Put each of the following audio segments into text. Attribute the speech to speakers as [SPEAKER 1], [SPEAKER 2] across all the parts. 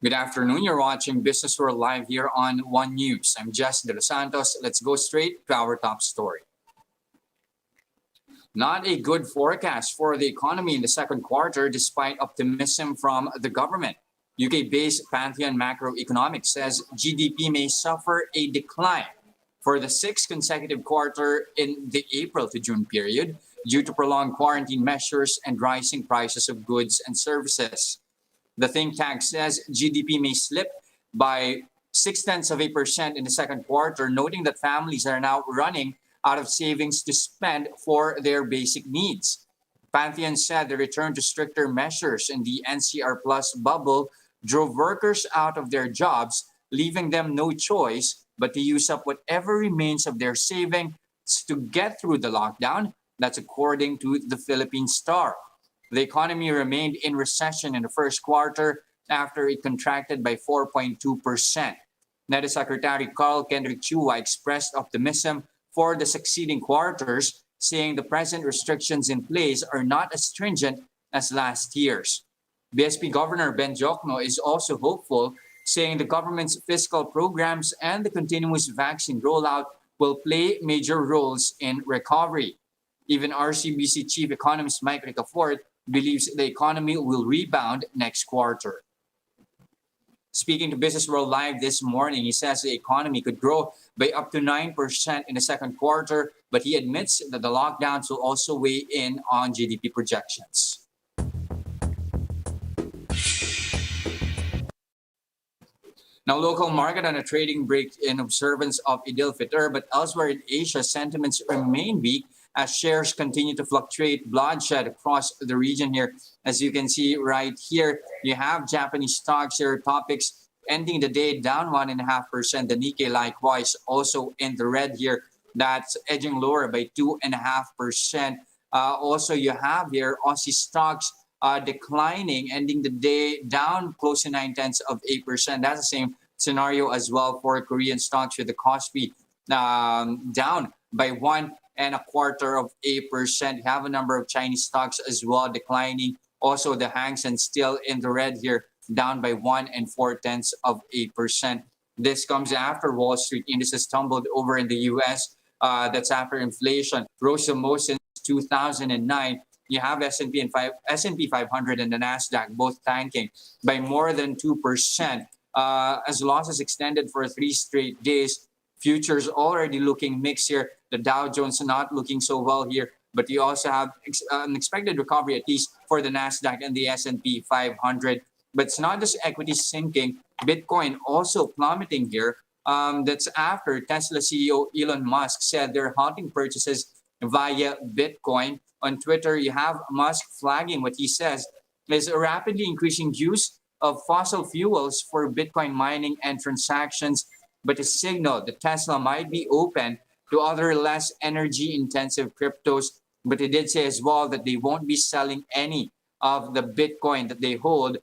[SPEAKER 1] Good afternoon. You're watching Business World Live here on One News. I'm Jes Delos Santos. Let's go straight to our top story. Not a good forecast for the economy in the second quarter despite optimism from the government. UK-based Pantheon Macroeconomics says GDP may suffer a decline for the sixth consecutive quarter in the April to June period due to prolonged quarantine measures and rising prices of goods and services. The think tank says GDP may slip by 0.6% in the second quarter, noting that families are now running out of savings to spend for their basic needs. Pantheon said the return to stricter measures in the NCR Plus bubble drove workers out of their jobs, leaving them no choice but to use up whatever remains of their savings to get through the lockdown. That's according to the Philippine Star. The economy remained in recession in the first quarter after it contracted by 4.2%. NEDA Secretary Carl Kendrick Chua expressed optimism for the succeeding quarters, saying the present restrictions in place are not as stringent as last year's. BSP Governor Ben Jokno is also hopeful, saying the government's fiscal programs and the continuous vaccine rollout will play major roles in recovery. Even RCBC Chief Economist Mike Ricafort believes the economy will rebound next quarter. Speaking to Business World Live this morning, he says the economy could grow by up to 9% in the second quarter, but he admits that the lockdowns will also weigh in on GDP projections. Now, local market on a trading break in observance of Eid al-Fitr, but elsewhere in Asia, sentiments remain weak as shares continue to fluctuate, bloodshed across the region here. As you can see right here, you have Japanese stocks here, topics ending the day down 1.5%. The Nikkei likewise also in the red here. That's edging lower by 2.5%. Also, you have here Aussie stocks declining, ending the day down close to 0.9%. That's the same scenario as well for Korean stocks, with the Kospi down by 1.25%. You have a number of Chinese stocks as well declining. Also, the Hang Seng still in the red here, down by 1.4%. This comes after Wall Street indices tumbled over in the U.S. That's after inflation rose the most since 2009. You have S&P 500 and the Nasdaq both tanking by more than 2%. As losses extended for 3 straight days, futures already looking mixed here. The Dow Jones not looking so well here, but you also have an expected recovery, at least for the Nasdaq and the S&P 500. But it's not just equities sinking. Bitcoin also plummeting here. That's after Tesla CEO Elon Musk said they're halting purchases via Bitcoin. On Twitter, you have Musk flagging what he says is a rapidly increasing use of fossil fuels for Bitcoin mining and transactions, but a signal that Tesla might be open to other less energy-intensive cryptos. But he did say as well that they won't be selling any of the Bitcoin that they hold.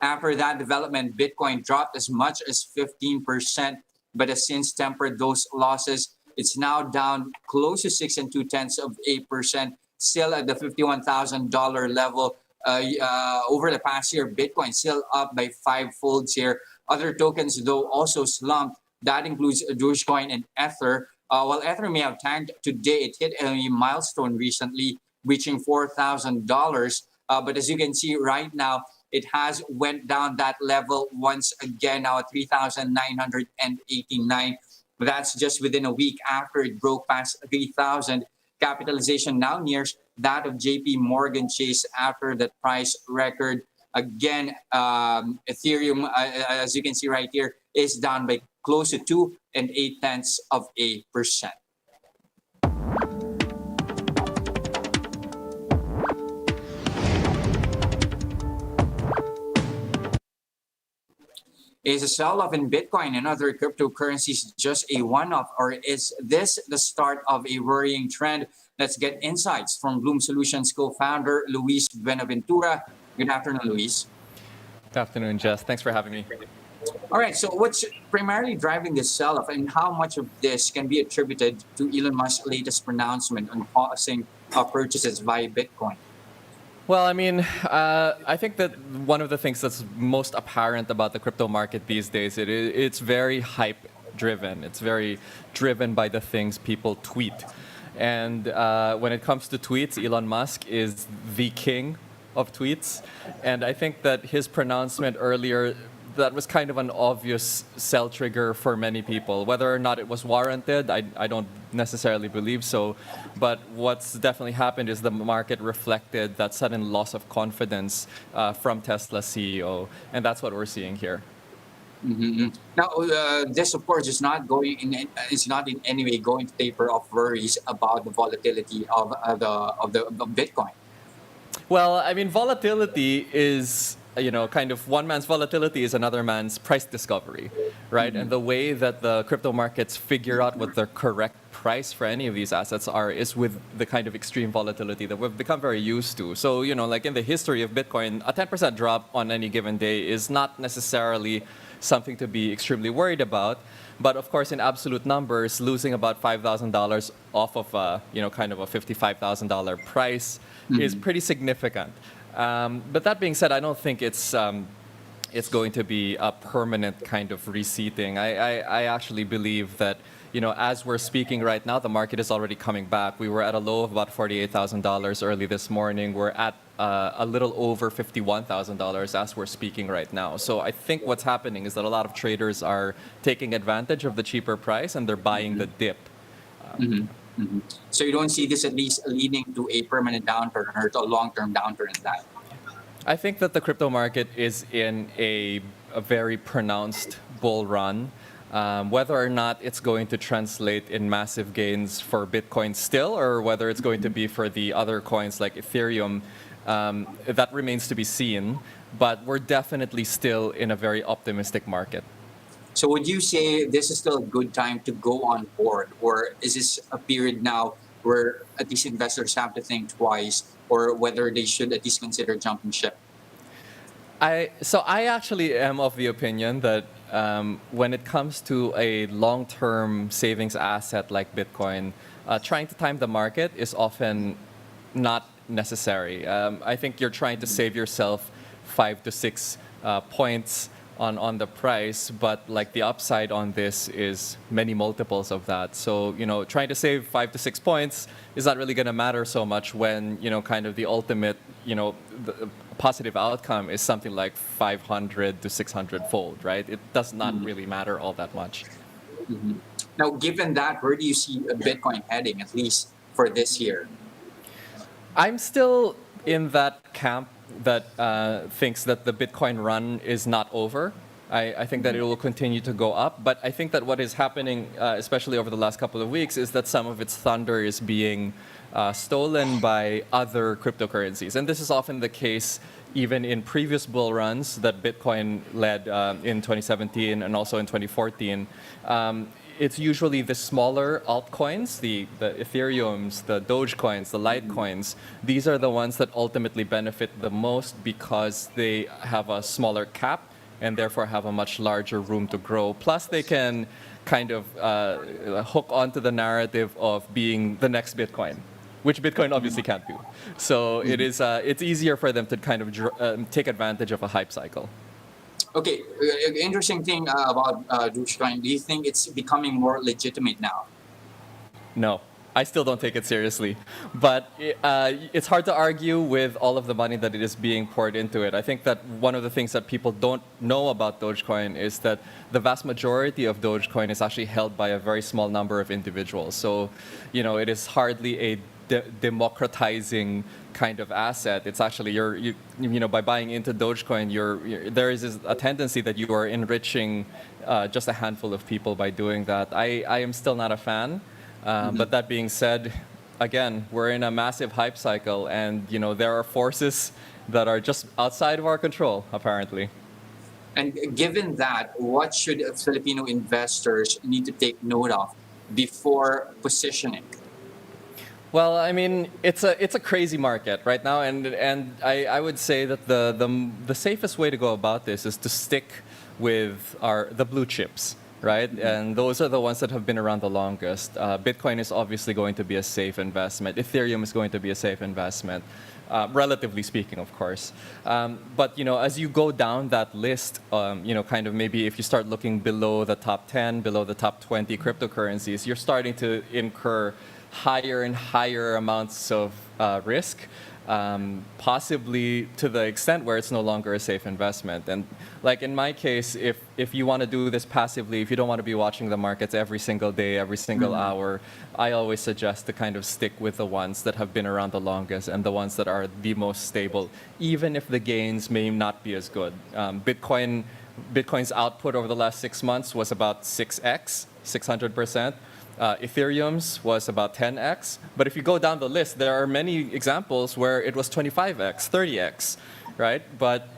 [SPEAKER 1] After that development, Bitcoin dropped as much as 15%, but has since tempered those losses. It's now down close to 6.2%, still at the $51,000 level. Over the past year, Bitcoin still up by 5-folds here. Other tokens, though, also slumped. That includes Dogecoin and Ether. While Ether may have tanked today, it hit a milestone recently, reaching $4,000. But as you can see right now, it has went down that level once again, now at 3,989. That's just within a week after it broke past 3,000. Capitalization now nears that of JP Morgan Chase after that price record. Again, Ethereum, as you can see right here, is down by close to 2.8%. Is a sell-off in Bitcoin and other cryptocurrencies just a one-off, or is this the start of a worrying trend? Let's get insights from Bloom Solutions co-founder Luis Buenaventura. Good afternoon, Luis.
[SPEAKER 2] Good afternoon, Jess. Thanks for having me.
[SPEAKER 1] All right, so what's primarily driving this sell-off, and how much of this can be attributed to Elon Musk's latest pronouncement on pausing purchases via Bitcoin?
[SPEAKER 2] Well, I mean, I think that one of the things that's most apparent about the crypto market these days, it's very hype driven. It's very driven by the things people tweet. And when it comes to tweets, Elon Musk is the king of tweets. And I think that his pronouncement earlier, that was kind of an obvious sell trigger for many people. Whether or not it was warranted, I don't necessarily believe so. But what's definitely happened is the market reflected that sudden loss of confidence from Tesla's CEO. And that's what we're seeing here.
[SPEAKER 1] Mhm. Now, this of course is not in any way going to taper off worries about the volatility of Bitcoin.
[SPEAKER 2] Well, I mean, volatility is, kind of one man's volatility is another man's price discovery, right? And the way that the crypto markets figure out what the correct price for any of these assets are is with the kind of extreme volatility that we've become very used to. So, like in the history of Bitcoin, a 10% drop on any given day is not necessarily something to be extremely worried about. But of course, in absolute numbers, losing about $5,000 off of kind of a $55,000 price is pretty significant. But that being said, I don't think it's going to be a permanent kind of reseating. I actually believe that, as we're speaking right now, the market is already coming back. We were at a low of about $48,000 early this morning. We're at a little over $51,000 as we're speaking right now. So I think what's happening is that a lot of traders are taking advantage of the cheaper price and they're buying the dip.
[SPEAKER 1] So you don't see this at least leading to a permanent downturn or to a long-term downturn in that?
[SPEAKER 2] I think that the crypto market is in a very pronounced bull run. Whether or not it's going to translate in massive gains for Bitcoin still, or whether it's going to be for the other coins like Ethereum, that remains to be seen. But we're definitely still in a very optimistic market.
[SPEAKER 1] So would you say this is still a good time to go on board, or is this a period now where at least investors have to think twice, or whether they should at least consider jumping ship?
[SPEAKER 2] I actually am of the opinion that when it comes to a long-term savings asset like Bitcoin, trying to time the market is often not necessary. I think you're trying to save yourself 5 to 6 points on the price, but like the upside on this is many multiples of that. So, trying to save 5 to 6 points is not really going to matter so much when, kind of the ultimate, the positive outcome is something like 500 to 600 fold, right? It does not really matter all that much.
[SPEAKER 1] Now, given that, where do you see Bitcoin heading, at least for this year?
[SPEAKER 2] I'm still in that camp that thinks that the Bitcoin run is not over. I think that it will continue to go up, but I think that what is happening, especially over the last couple of weeks, is that some of its thunder is being stolen by other cryptocurrencies. And this is often the case even in previous bull runs that Bitcoin led in 2017 and also in 2014. It's usually the smaller altcoins, the Ethereums, the Dogecoins, the Litecoins. These are the ones that ultimately benefit the most because they have a smaller cap and therefore have a much larger room to grow. Plus, they can kind of hook onto the narrative of being the next Bitcoin, which Bitcoin obviously can't do. So it's easier for them to kind of take advantage of a hype cycle.
[SPEAKER 1] Okay, interesting thing about Dogecoin. Do you think it's becoming more legitimate now?
[SPEAKER 2] No, I still don't take it seriously. But it's hard to argue with all of the money that it is being poured into it. I think that one of the things that people don't know about Dogecoin is that the vast majority of Dogecoin is actually held by a very small number of individuals. So, it is hardly a democratizing kind of asset. It's actually by buying into Dogecoin, there is a tendency that you are enriching just a handful of people by doing that. I am still not a fan, but that being said, again, we're in a massive hype cycle, and there are forces that are just outside of our control, apparently.
[SPEAKER 1] And given that, what should Filipino investors need to take note of before positioning?
[SPEAKER 2] Well, I mean, it's a crazy market right now, and I would say that the safest way to go about this is to stick with the blue chips, right? And those are the ones that have been around the longest. Bitcoin is obviously going to be a safe investment. Ethereum is going to be a safe investment. relatively speaking, of course. But as you go down that list, kind of maybe if you start looking below the top 10, below the top 20 cryptocurrencies, you're starting to incur higher and higher amounts of risk. Possibly to the extent where it's no longer a safe investment. And like in my case, if you want to do this passively, if you don't want to be watching the markets every single day, every single hour, I always suggest to kind of stick with the ones that have been around the longest and the ones that are the most stable, even if the gains may not be as good. Bitcoin's output over the last 6 months was about 6x, 600%. Ethereum's was about 10x. But if you go down the list, there are many examples where it was 25x, 30x, right? But,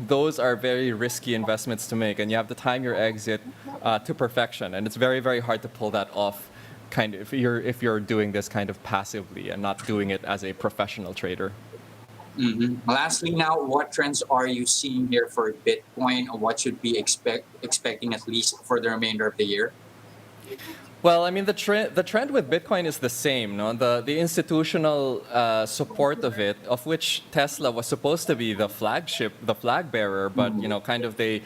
[SPEAKER 2] those are very risky investments to make, and you have to time your exit to perfection. And it's very, very hard to pull that off kind of if you're doing this kind of passively and not doing it as a professional trader.
[SPEAKER 1] Lastly, now, what trends are you seeing here for Bitcoin? What should we expecting at least for the remainder of the year?
[SPEAKER 2] Well, I mean, the trend with Bitcoin is the same. No? The institutional support of it, of which Tesla was supposed to be the flagship, the flag bearer, but kind of they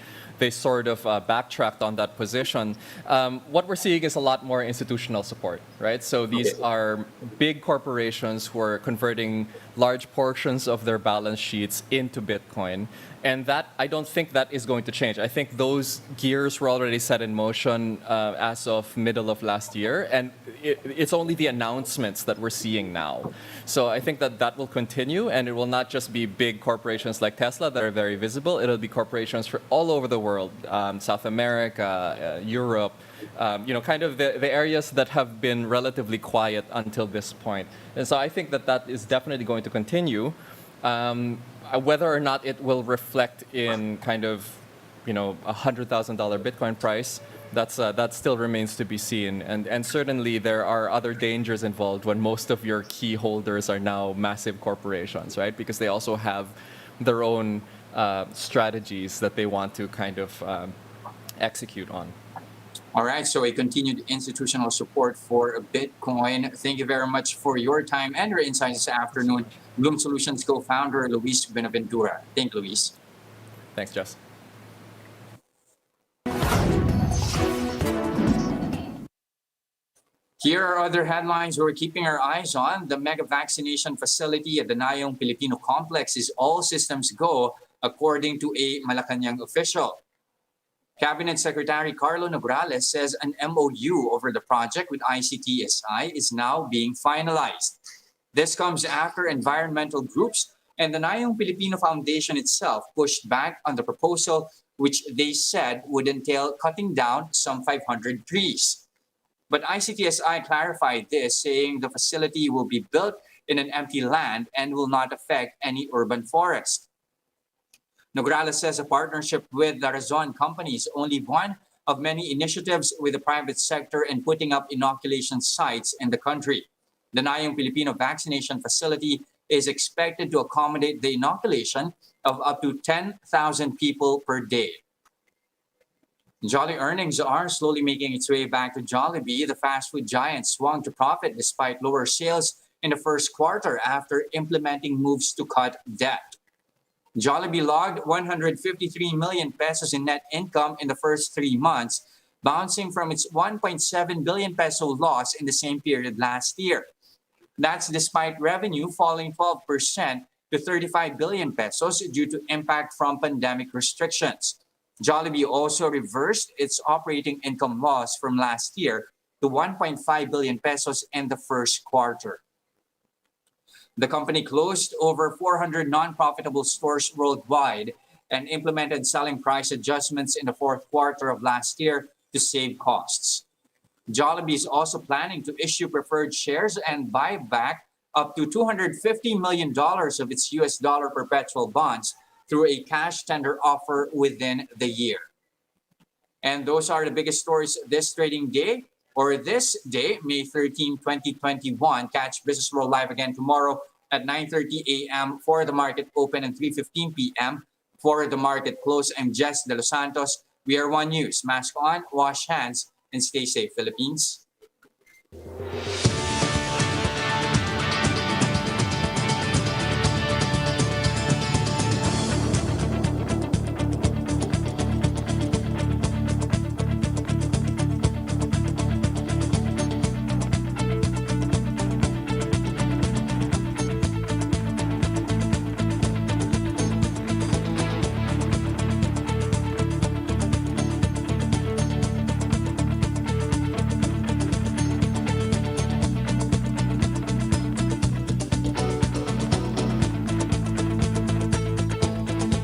[SPEAKER 2] sort of backtracked on that position. What we're seeing is a lot more institutional support, right? So these are big corporations who are converting large portions of their balance sheets into Bitcoin. And that, I don't think that is going to change. I think those gears were already set in motion as of middle of last year. And it's only the announcements that we're seeing now. So I think that will continue. And it will not just be big corporations like Tesla that are very visible. It'll be corporations for all over the world, South America, Europe, kind of the areas that have been relatively quiet until this point. And so I think that is definitely going to continue. Whether or not it will reflect in kind of, $100,000 Bitcoin price, that still remains to be seen. And certainly there are other dangers involved when most of your key holders are now massive corporations, right? Because they also have their own strategies that they want to kind of execute on.
[SPEAKER 1] All right, so a continued institutional support for Bitcoin. Thank you very much for your time and your insights this afternoon. Bloom Solutions co-founder Luis Buenaventura. Thank you, Luis.
[SPEAKER 2] Thanks, Jess.
[SPEAKER 1] Here are other headlines we're keeping our eyes on. The mega vaccination facility at the Nayong Pilipino complex is all systems go, according to a Malacanang official. Cabinet Secretary Carlo Nograles says an MOU over the project with ICTSI is now being finalized. This comes after environmental groups and the Nayong Pilipino Foundation itself pushed back on the proposal, which they said would entail cutting down some 500 trees. But ICTSI clarified this, saying the facility will be built in an empty land and will not affect any urban forest. Nograles says a partnership with the Razon company is only one of many initiatives with the private sector in putting up inoculation sites in the country. The Nayong Pilipino vaccination facility is expected to accommodate the inoculation of up to 10,000 people per day. Jolly earnings are slowly making its way back to Jollibee. The fast food giant swung to profit despite lower sales in the first quarter after implementing moves to cut debt. Jollibee logged 153 million pesos in net income in the first 3 months, bouncing from its 1.7 billion peso loss in the same period last year. That's despite revenue falling 12% to 35 billion pesos due to impact from pandemic restrictions. Jollibee also reversed its operating income loss from last year to 1.5 billion pesos in the first quarter. The company closed over 400 non-profitable stores worldwide and implemented selling price adjustments in the fourth quarter of last year to save costs. Jollibee is also planning to issue preferred shares and buy back up to $250 million of its US dollar perpetual bonds through a cash tender offer within the year. And those are the biggest stories this trading day, or this day, May 13, 2021. Catch Businessworld live again tomorrow at 9:30 a.m. for the market open and 3:15 p.m. for the market close. I'm Jes Delos Santos. We are One News. Mask on, wash hands, and stay safe, Philippines.